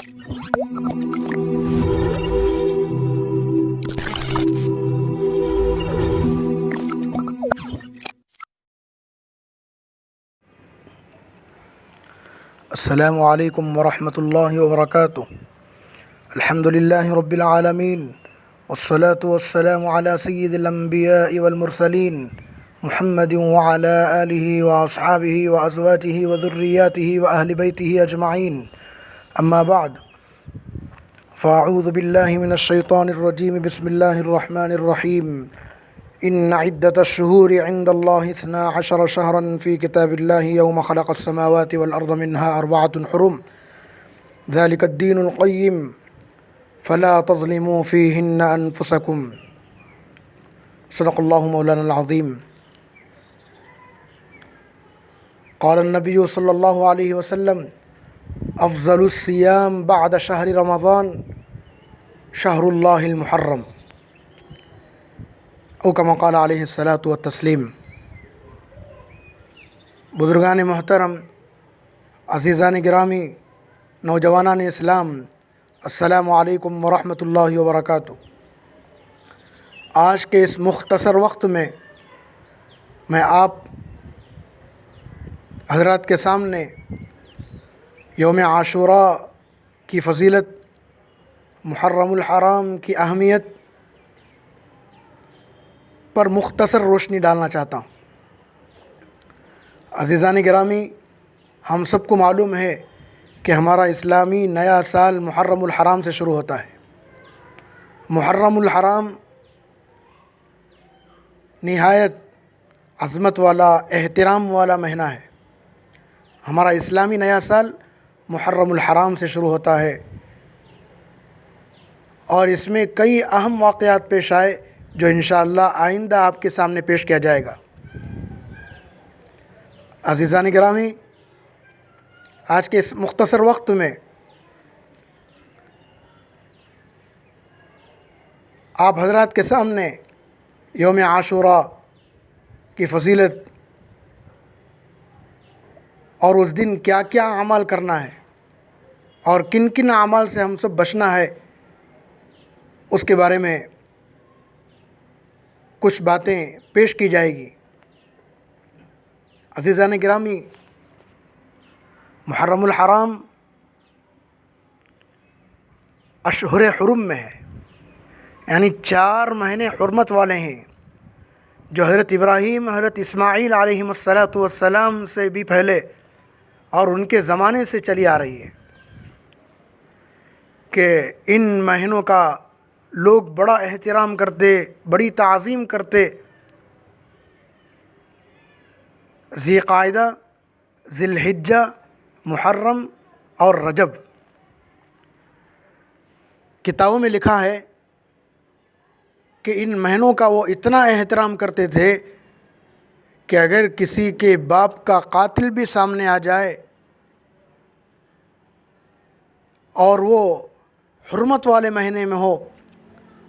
السلام علیکم ورحمۃ اللہ وبرکاتہ۔ الحمد للہ رب العالمین والصلاة والسلام علی سید الانبیاء والمرسلین محمد وعلی آلہ واصحابہ وازواجہ وذریاتہ واہل بیتہ اجمعین، اما بعد فاعوذ باللہ من الشیطان الرجیم، بسم اللہ الرحمن الرحیم۔ ان عدة الشهور عند الله 12 شهرا في كتاب الله يوم خلق السماوات والأرض منها 4 حرم ذلك الدين القيم فلا تظلموا فيهن أنفسكم۔ صدق الله مولانا العظيم۔ قال النبي صلى الله عليه وسلم: أفضل الصيام بعد شهر رمضان شهر الله المحرم، او کما قال علیہ الصلاۃ والتسلیم۔ بزرگان محترم، عزیزان گرامی، نوجوانان اسلام، السلام علیکم ورحمۃ اللہ وبرکاتہ۔ آج کے اس مختصر وقت میں آپ حضرات کے سامنے یوم عاشوراء کی فضیلت، محرم الحرام کی اہمیت پر مختصر روشنی ڈالنا چاہتا ہوں۔ عزیزان گرامی، ہم سب کو معلوم ہے کہ ہمارا اسلامی نیا سال محرم الحرام سے شروع ہوتا ہے۔ محرم الحرام نہایت عظمت والا، احترام والا مہینہ ہے۔ ہمارا اسلامی نیا سال محرم الحرام سے شروع ہوتا ہے، اور اس میں کئی اہم واقعات پیش آئے جو انشاءاللہ آئندہ آپ کے سامنے پیش کیا جائے گا۔ عزیزان گرامی، آج کے اس مختصر وقت میں آپ حضرات کے سامنے یوم عاشوراء کی فضیلت اور اس دن کیا کیا اعمال کرنا ہے اور کن کن اعمال سے ہم سب بچنا ہے، اس کے بارے میں کچھ باتیں پیش کی جائے گی۔ عزیزان گرامی، محرم الحرام اشہر حرم میں ہے، یعنی 4 مہینے حرمت والے ہیں، جو حضرت ابراہیم، حضرت اسماعیل علیہ السلام سے بھی پہلے اور ان کے زمانے سے چلی آ رہی ہے کہ ان مہینوں کا لوگ بڑا احترام کرتے، بڑی تعظیم کرتے۔ ذی القعدہ، ذی الحجہ، محرم اور رجب۔ کتابوں میں لکھا ہے کہ ان مہینوں کا وہ اتنا احترام کرتے تھے کہ اگر کسی کے باپ کا قاتل بھی سامنے آ جائے اور وہ حرمت والے مہینے میں ہو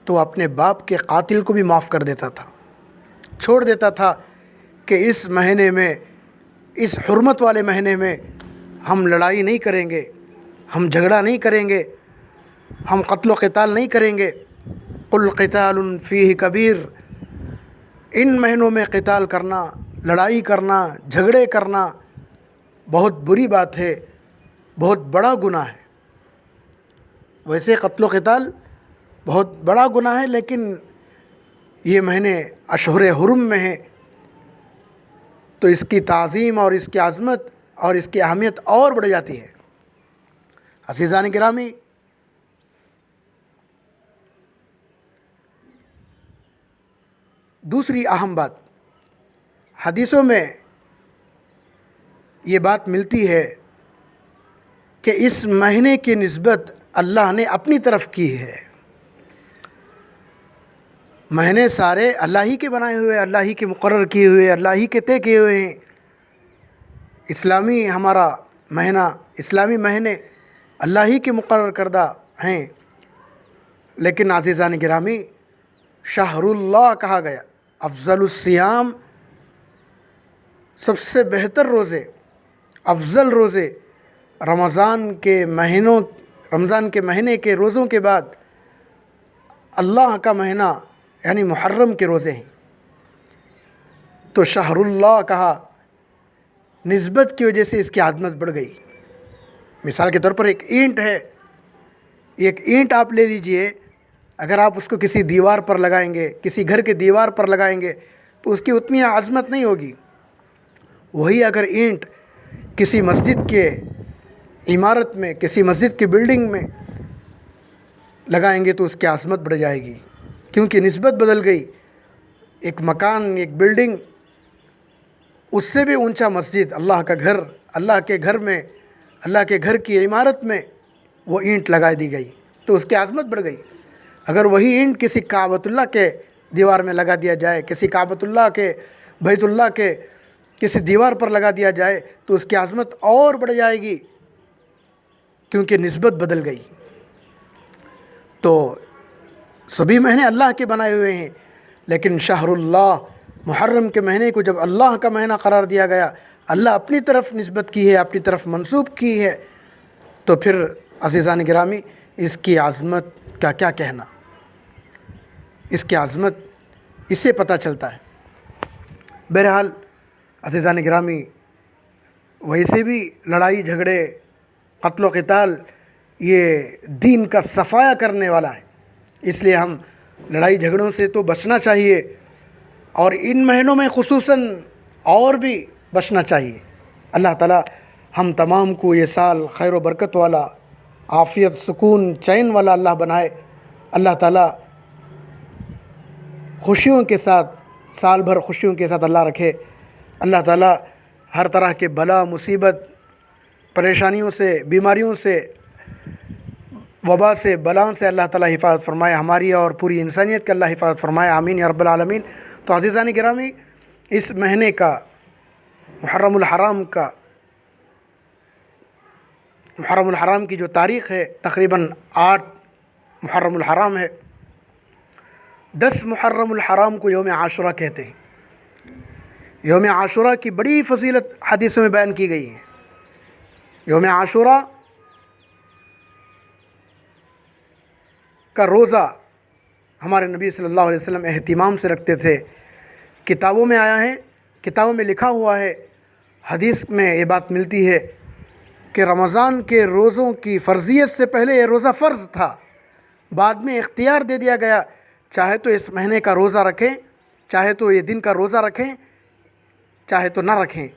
تو اپنے باپ کے قاتل کو بھی معاف کر دیتا تھا، چھوڑ دیتا تھا کہ اس مہینے میں، اس حرمت والے مہینے میں ہم لڑائی نہیں کریں گے، ہم جھگڑا نہیں کریں گے، ہم قتل و قتال نہیں کریں گے۔ قل قتال فیہ کبیر، ان مہینوں میں قتال کرنا، لڑائی کرنا، جھگڑے کرنا بہت بری بات ہے، بہت بڑا گناہ ہے۔ ویسے قتل و قتال بہت بڑا گناہ ہے، لیکن یہ مہینے اشہر حرم میں ہیں تو اس کی تعظیم اور اس کی عظمت اور اس کی اہمیت اور بڑھ جاتی ہے۔ عزیزان گرامی، دوسری اہم بات، حدیثوں میں یہ بات ملتی ہے کہ اس مہینے کی نسبت اللہ نے اپنی طرف کی ہے۔ مہینے سارے اللہ ہی کے بنائے ہوئے، اللہ ہی کے مقرر کیے ہوئے، اللہ ہی کے طے کیے ہوئے ہیں۔ اسلامی ہمارا مہینہ، اسلامی مہینے اللہ ہی کے مقرر کردہ ہیں، لیکن عزیزان گرامی، شہر اللہ کہا گیا۔ افضل الصیام، سب سے بہتر روزے، افضل روزے رمضان کے مہینوں، رمضان کے مہینے کے روزوں کے بعد اللہ کا مہینہ یعنی محرم کے روزے ہیں، تو شہر اللہ کہا، نسبت کی وجہ سے اس کی عظمت بڑھ گئی۔ مثال کے طور پر ایک اینٹ ہے، ایک اینٹ آپ لے لیجئے، اگر آپ اس کو کسی دیوار پر لگائیں گے، کسی گھر کے دیوار پر لگائیں گے تو اس کی اتنی عظمت نہیں ہوگی۔ وہی اگر اینٹ کسی مسجد کے عمارت میں، کسی مسجد کی بلڈنگ میں لگائیں گے تو اس کی عظمت بڑھ جائے گی، کیونکہ نسبت بدل گئی۔ ایک مکان، ایک بلڈنگ، اس سے بھی اونچا مسجد، اللہ کا گھر، اللہ کے گھر میں، اللہ کے گھر کی عمارت میں وہ اینٹ لگا دی گئی تو اس کی عظمت بڑھ گئی۔ اگر وہی اینٹ کسی کعبۃ اللہ کے دیوار میں لگا دیا جائے، کسی کعبۃ اللہ کے، بیت اللہ کے کسی دیوار پر لگا دیا جائے تو اس کی عظمت اور بڑھ جائے گی، کیونکہ نسبت بدل گئی۔ تو سبھی مہینے اللہ کے بنائے ہوئے ہیں، لیکن شہر اللہ محرم کے مہینے کو جب اللہ کا مہینہ قرار دیا گیا، اللہ اپنی طرف نسبت کی ہے، اپنی طرف منسوب کی ہے، تو پھر عزیزان گرامی اس کی عظمت کا کیا کہنا، اس کی عظمت اس سے پتہ چلتا ہے۔ بہرحال عزیزان گرامی، ویسے بھی لڑائی جھگڑے، قتل و قتال یہ دین کا صفایا کرنے والا ہے، اس لیے ہم لڑائی جھگڑوں سے تو بچنا چاہیے، اور ان مہینوں میں خصوصاً اور بھی بچنا چاہیے۔ اللہ تعالیٰ ہم تمام کو یہ سال خیر و برکت والا، عافیت، سکون، چین والا اللہ بنائے۔ اللہ تعالیٰ خوشیوں کے ساتھ، سال بھر خوشیوں کے ساتھ اللہ رکھے۔ اللہ تعالیٰ ہر طرح کے بلا، مصیبت، پریشانیوں سے، بیماریوں سے، وبا سے، بلاؤں سے اللہ تعالیٰ حفاظت فرمائے، ہماری اور پوری انسانیت کا اللہ حفاظت فرمائے، آمین یا رب العالمین۔ تو عزیزان گرامی، اس مہینے کا محرم الحرام کی جو تاریخ ہے، تقریباً 8 محرم الحرام ہے۔ 10 محرم الحرام کو یوم عاشورہ کہتے ہیں۔ یوم عاشورہ کی بڑی فضیلت حدیثوں میں بیان کی گئی ہے۔ یوم عاشورہ کا روزہ ہمارے نبی صلی اللہ علیہ وسلم اہتمام سے رکھتے تھے۔ کتابوں میں آیا ہے، کتابوں میں لکھا ہوا ہے، حدیث میں یہ بات ملتی ہے کہ رمضان کے روزوں کی فرضیت سے پہلے یہ روزہ فرض تھا، بعد میں اختیار دے دیا گیا، چاہے تو اس مہینے کا روزہ رکھیں، چاہے تو یہ دن کا روزہ رکھیں، چاہے تو نہ رکھیں،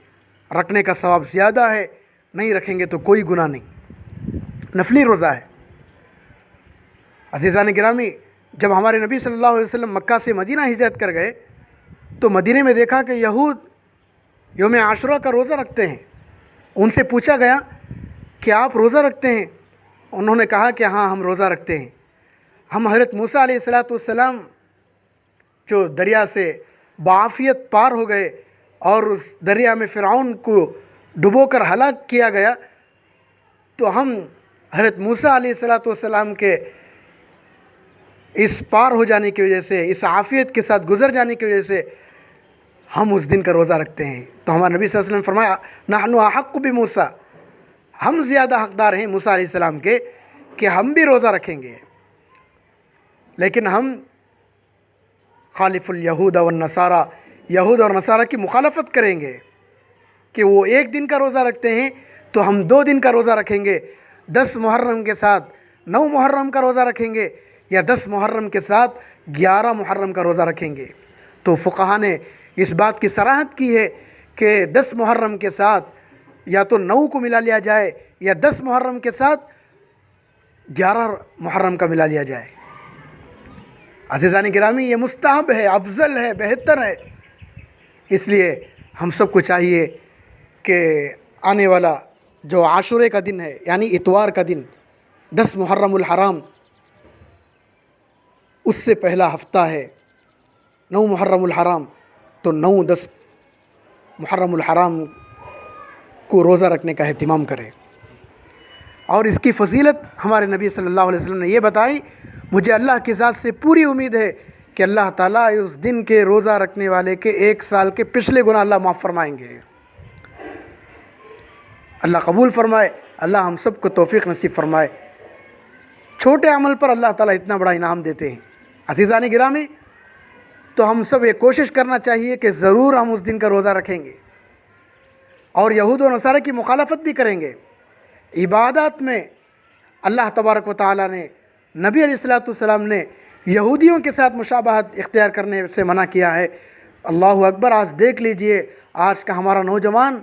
رکھنے کا ثواب زیادہ ہے، نہیں رکھیں گے تو کوئی گناہ نہیں، نفلی روزہ ہے۔ عزیزان گرامی، جب ہمارے نبی صلی اللہ علیہ وسلم مکہ سے مدینہ ہجرت کر گئے تو مدینہ میں دیکھا کہ یہود یوم عاشورہ کا روزہ رکھتے ہیں۔ ان سے پوچھا گیا کہ آپ روزہ رکھتے ہیں؟ انہوں نے کہا کہ ہاں، ہم روزہ رکھتے ہیں۔ ہم حضرت موسیٰ علیہ السلام جو دریا سے بعافیت پار ہو گئے اور اس دریا میں فرعون کو ڈبو کر ہلاک کیا گیا، تو ہم حضرت موسیٰ علیہ السلام کے اس پار ہو جانے کی وجہ سے، اس عافیت کے ساتھ گزر جانے کی وجہ سے ہم اس دن کا روزہ رکھتے ہیں۔ تو ہمارے نبی صلی اللہ علیہ وسلم فرمایا، نحن احق بموسیٰ، ہم زیادہ حقدار ہیں موسیٰ علیہ السلام کے کہ ہم بھی روزہ رکھیں گے، لیکن ہم خالف الیہود والنصارى، یہود اور نصارہ کی مخالفت کریں گے کہ وہ ایک دن کا روزہ رکھتے ہیں تو ہم 2 دن کا روزہ رکھیں گے، 10 محرم کے ساتھ 9 محرم کا روزہ رکھیں گے، یا 10 محرم کے ساتھ 11 محرم کا روزہ رکھیں گے۔ تو فقہا نے اس بات کی صراحت کی ہے کہ 10 محرم کے ساتھ یا تو 9 کو ملا لیا جائے، یا 10 محرم کے ساتھ 11 محرم کا ملا لیا جائے۔ عزیزان گرامی، یہ مستحب ہے، افضل ہے، بہتر ہے۔ اس لیے ہم سب کو چاہیے کہ آنے والا جو عاشورے کا دن ہے، یعنی اتوار کا دن، 10 محرم الحرام، اس سے پہلا ہفتہ ہے 9 محرم الحرام، تو 9-10 محرم الحرام کو روزہ رکھنے کا اہتمام کریں۔ اور اس کی فضیلت ہمارے نبی صلی اللہ علیہ وسلم نے یہ بتائی، مجھے اللہ کی ذات سے پوری امید ہے کہ اللہ تعالیٰ اس دن کے روزہ رکھنے والے کے 1 سال کے پچھلے گناہ اللہ معاف فرمائیں گے۔ اللہ قبول فرمائے، اللہ ہم سب کو توفیق نصیب فرمائے۔ چھوٹے عمل پر اللہ تعالیٰ اتنا بڑا انعام دیتے ہیں۔ عزیزان گرامی، تو ہم سب یہ کوشش کرنا چاہیے کہ ضرور ہم اس دن کا روزہ رکھیں گے اور یہود و نصارہ کی مخالفت بھی کریں گے۔ عبادات میں اللہ تبارک و تعالیٰ نے، نبی علیہ السلام نے یہودیوں کے ساتھ مشابہت اختیار کرنے سے منع کیا ہے۔ اللہ اکبر، آج دیکھ لیجئے آج کا ہمارا نوجوان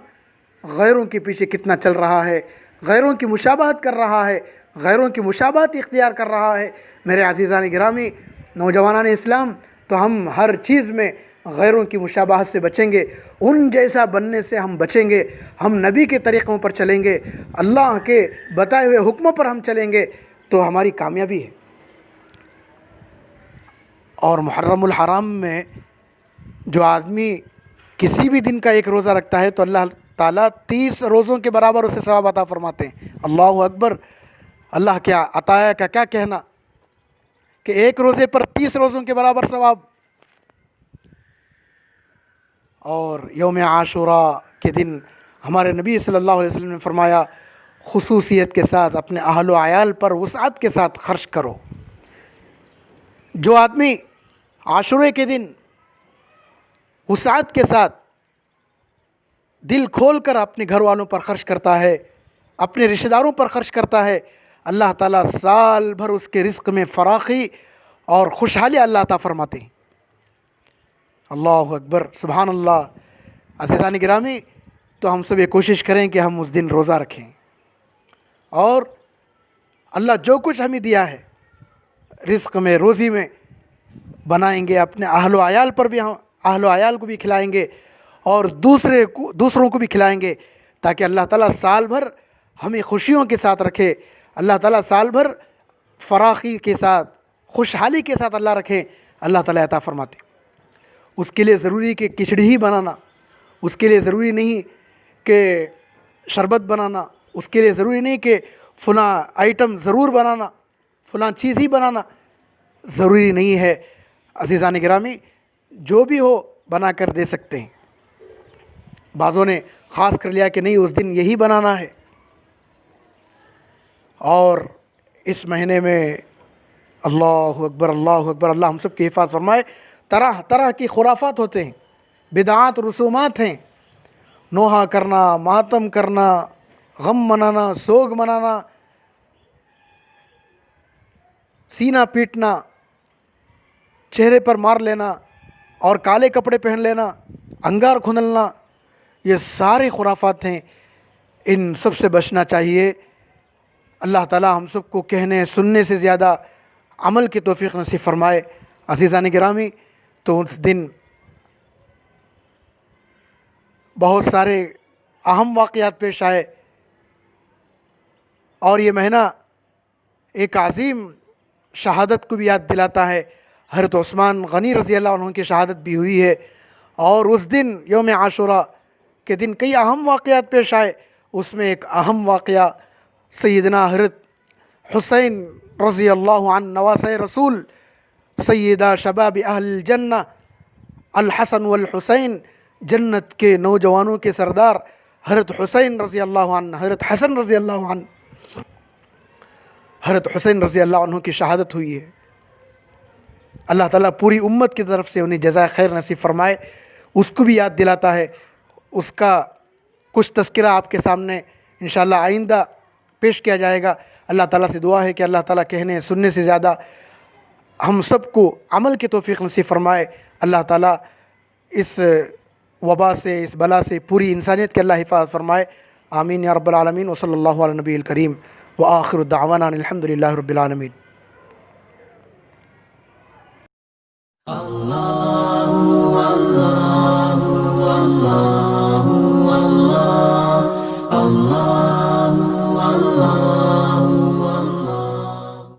غیروں کے پیچھے کتنا چل رہا ہے، غیروں کی مشابہت کر رہا ہے، غیروں کی مشابہت اختیار کر رہا ہے۔ میرے عزیزان گرامی، نوجوانان اسلام، تو ہم ہر چیز میں غیروں کی مشابہت سے بچیں گے، ان جیسا بننے سے ہم بچیں گے۔ ہم نبی کے طریقوں پر چلیں گے، اللہ کے بتائے ہوئے حکموں پر ہم چلیں گے تو ہماری کامیابی ہے۔ اور محرم الحرام میں جو آدمی کسی بھی دن کا ایک روزہ رکھتا ہے تو اللہ تعالیٰ 30 روزوں کے برابر اسے ثواب عطا فرماتے ہیں۔ اللہ اکبر، اللہ کیا عطایا کا کیا کہنا کہ ایک روزے پر 30 روزوں کے برابر ثواب۔ اور یوم عاشوراء کے دن ہمارے نبی صلی اللہ علیہ وسلم نے فرمایا خصوصیت کے ساتھ اپنے اہل و عیال پر وسعت کے ساتھ خرچ کرو۔ جو آدمی عاشورے کے دن وسعت کے ساتھ دل کھول کر اپنے گھر والوں پر خرچ کرتا ہے، اپنے رشتہ داروں پر خرچ کرتا ہے، اللہ تعالیٰ سال بھر اس کے رزق میں فراخی اور خوشحالی اللہ عطا فرماتے ہیں۔ اللہ اکبر، سبحان اللہ۔ عزیزان گرامی، تو ہم سب یہ کوشش کریں کہ ہم اس دن روزہ رکھیں اور اللہ جو کچھ ہمیں دیا ہے رزق میں، روزی میں، بنائیں گے، اپنے اہل و عیال پر بھی، ہم اہل و عیال کو بھی کھلائیں گے اور دوسروں کو بھی کھلائیں گے، تاکہ اللہ تعالیٰ سال بھر ہمیں خوشیوں کے ساتھ رکھے، اللہ تعالیٰ سال بھر فراخی کے ساتھ، خوشحالی کے ساتھ اللہ رکھیں، اللہ تعالیٰ عطا فرماتے۔ اس کے لیے ضروری کہ کھچڑی ہی بنانا، اس کے لیے ضروری نہیں کہ شربت بنانا، اس کے لیے ضروری نہیں کہ فلاں آئٹم ضرور بنانا، فلاں چیز ہی بنانا ضروری نہیں ہے۔ عزیزان گرامی، جو بھی ہو بنا کر دے سکتے ہیں۔ بعضوں نے خاص کر لیا کہ نہیں اس دن یہی بنانا ہے۔ اور اس مہینے میں اللہ اکبر، اللہ اکبر، اللہ ہم سب کی حفاظت فرمائے، طرح طرح کی خرافات ہوتے ہیں، بدعات، رسومات ہیں، نوحہ کرنا، ماتم کرنا، غم منانا، سوگ منانا، سینہ پیٹنا، چہرے پر مار لینا اور کالے کپڑے پہن لینا، انگار کھندلنا، یہ سارے خرافات ہیں، ان سب سے بچنا چاہیے۔ اللہ تعالیٰ ہم سب کو کہنے سننے سے زیادہ عمل کی توفیق نصیب فرمائے۔ عزیزان گرامی، تو اس دن بہت سارے اہم واقعات پیش آئے اور یہ مہینہ ایک عظیم شہادت کو بھی یاد دلاتا ہے۔ حضرت عثمان غنی رضی اللہ عنہ کی شہادت بھی ہوئی ہے، اور اس دن یوم عاشوراء کے دن کئی اہم واقعات پیش آئے۔ اس میں ایک اہم واقعہ سیدنا حضرت حسین رضی اللہ عنہ، نواسۂ رسول، سیدہ شباب اہل الجنہ الحسن والحسین، جنت کے نوجوانوں کے سردار حضرت حسین رضی اللہ عنہ، حضرت حسن رضی اللہ عنہ، حضرت حسین رضی اللہ عنہ کی شہادت ہوئی ہے۔ اللہ تعالیٰ پوری امت کی طرف سے انہیں جزائے خیر نصیب فرمائے۔ اس کو بھی یاد دلاتا ہے، اس کا کچھ تذکرہ آپ کے سامنے انشاءاللہ آئندہ پیش کیا جائے گا۔ اللہ تعالیٰ سے دعا ہے کہ اللہ تعالیٰ کہنے سننے سے زیادہ ہم سب کو عمل کی توفیق نصیب فرمائے۔ اللہ تعالیٰ اس وبا سے، اس بلا سے پوری انسانیت کے اللہ حفاظت فرمائے۔ آمین یا رب العالمین، وصلی اللہ علی نبی الکریم، وآخر دعوانا الحمد للہ رب العالمین۔